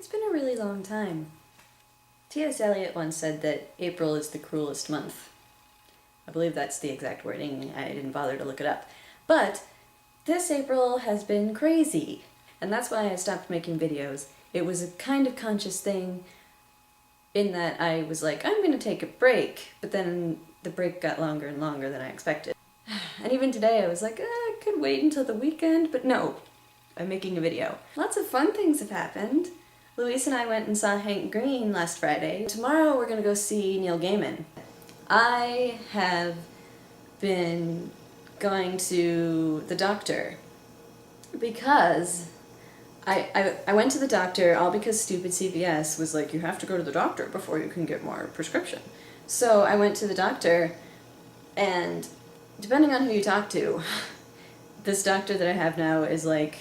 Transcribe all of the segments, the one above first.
It's been a really long time. T.S. Eliot once said that April is the cruelest month. I believe that's the exact wording. I didn't bother to look it up. But this April has been crazy. And that's why I stopped making videos. It was a kind of conscious thing in that I was like, I'm gonna take a break. But then the break got longer and longer than I expected. And even today I was like, I could wait until the weekend, but no, I'm making a video. Lots of fun things have happened. Luis and I went and saw Hank Green last Friday. Tomorrow we're gonna go see Neil Gaiman. I have been going to the doctor because I went to the doctor all because stupid CVS was like, you have to go to the doctor before you can get more prescription. So I went to the doctor, and depending on who you talk to, this doctor that I have now is like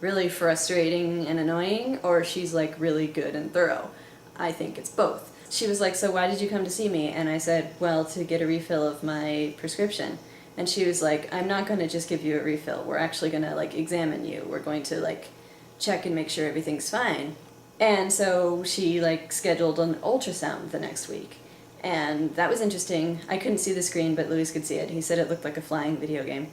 really frustrating and annoying, or she's like really good and thorough. I think it's both. She was like, so why did you come to see me? And I said, well, to get a refill of my prescription. And she was like, I'm not going to just give you a refill. We're actually going to like examine you. We're going to like check and make sure everything's fine. And so she like scheduled an ultrasound the next week. And that was interesting. I couldn't see the screen, but Luis could see it. He said it looked like a flying video game.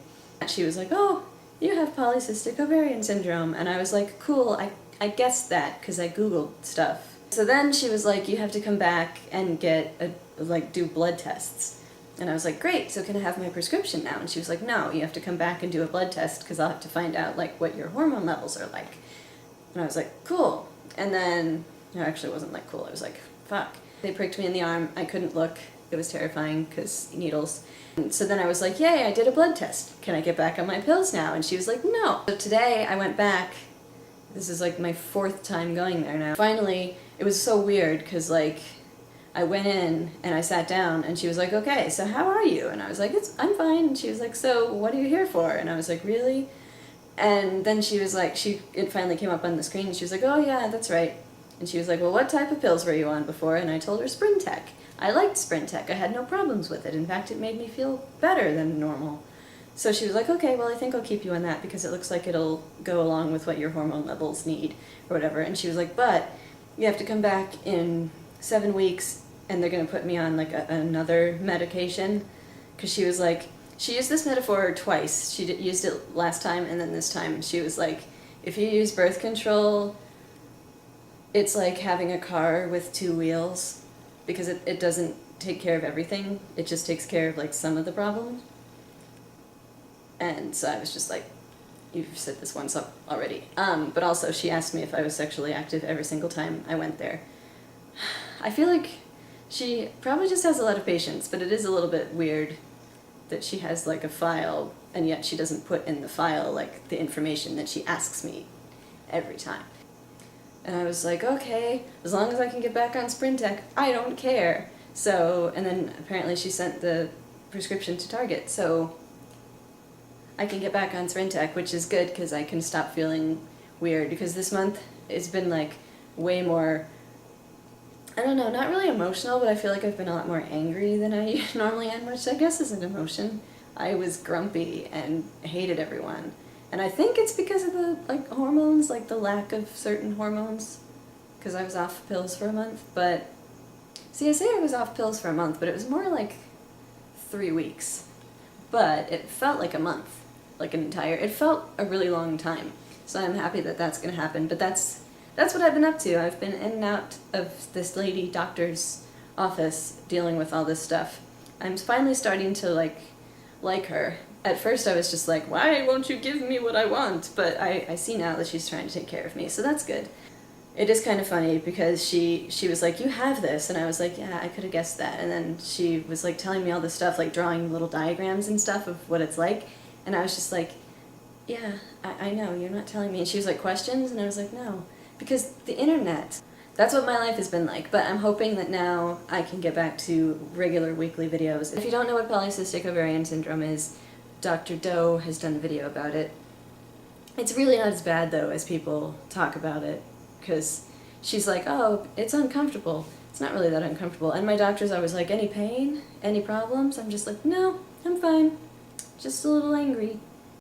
She was like, oh, you have polycystic ovarian syndrome. And I was like, cool, I guessed that because I Googled stuff. So then she was like, you have to come back and do blood tests. And I was like, great, so can I have my prescription now? And she was like, no, you have to come back and do a blood test because I'll have to find out like what your hormone levels are like. And I was like, cool. And then, no, actually it wasn't like cool, I was like, fuck. They pricked me in the arm, I couldn't look, it was terrifying because needles. And so then I was like, yay, I did a blood test. Can I get back on my pills now? And she was like, no. So today I went back, this is like my 4th time going there now. Finally, it was so weird because like, I went in and I sat down and she was like, okay, so how are you? And I was like, I'm fine. And she was like, so what are you here for? And I was like, really? And then she was like, it finally came up on the screen and she was like, oh yeah, that's right. And she was like, well, what type of pills were you on before? And I told her Sprintec. I liked Sprintec. I had no problems with it. In fact, it made me feel better than normal. So she was like, okay, well, I think I'll keep you on that because it looks like it'll go along with what your hormone levels need or whatever. And she was like, but you have to come back in 7 weeks and they're going to put me on like another medication. Because she was like, she used this metaphor twice. She used it last time and then this time she was like, if you use birth control, it's like having a car with 2 wheels because it doesn't take care of everything. It just takes care of like some of the problems. And so I was just like, you've said this once already. But also she asked me if I was sexually active every single time I went there. I feel like she probably just has a lot of patience, but it is a little bit weird that she has like a file and yet she doesn't put in the file like the information that she asks me every time. And I was like, okay, as long as I can get back on Sprintec, I don't care. So, and then apparently she sent the prescription to Target, so I can get back on Sprintec, which is good because I can stop feeling weird, because this month it's been like way more, I don't know, not really emotional, but I feel like I've been a lot more angry than I normally am, which I guess is an emotion. I was grumpy and hated everyone. And I think it's because of the like hormones, like the lack of certain hormones, because I was off pills for a month. But see, I say I was off pills for a month, but it was more like 3 weeks. But it felt like a month, like it felt a really long time. So I'm happy that that's going to happen. But that's what I've been up to. I've been in and out of this lady doctor's office dealing with all this stuff. I'm finally starting to like her. At first I was just like, why won't you give me what I want? But I see now that she's trying to take care of me, so that's good. It is kind of funny because she was like, you have this, and I was like, yeah, I could have guessed that. And then she was like telling me all this stuff, like drawing little diagrams and stuff of what it's like, and I was just like, yeah, I know, you're not telling me. And she was like, questions? And I was like, no, because the internet. That's what my life has been like, but I'm hoping that now I can get back to regular weekly videos. If you don't know what polycystic ovarian syndrome is, Dr. Doe has done a video about it. It's really not as bad though as people talk about it, because she's like, oh, it's uncomfortable. It's not really that uncomfortable. And my doctor's always like, any pain? Any problems? I'm just like, no, I'm fine. Just a little angry.